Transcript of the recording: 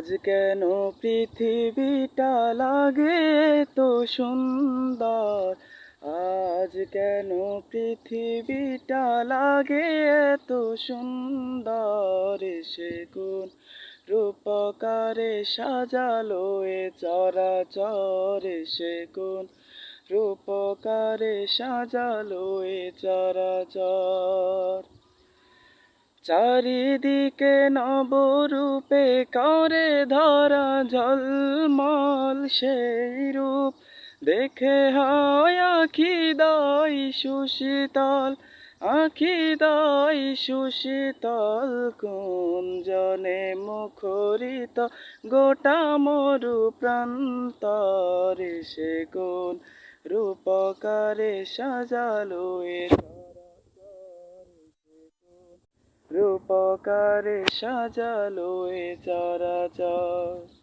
আজ কেন পৃথিবীটা লাগে তো সুন্দর, আজ কেন পৃথিবীটা লাগে তো সুন্দর, সে কোন রূপকারে সাজালো এ চরাচর, সে কোন রূপকারে সাজালো এ চরাচর। চারিদিকে নবরূপে করে ধরা ঝলমল, সেই রূপ দেখে হয় আখি দাই সুশীতল, আখি দাই সুশীতল। কুঞ্জনে মুখরিত গোটা মরু প্রান্তরে, সে কোন রূপকারে সাজালো এ রূপকারে সাজালো এ চরাচর।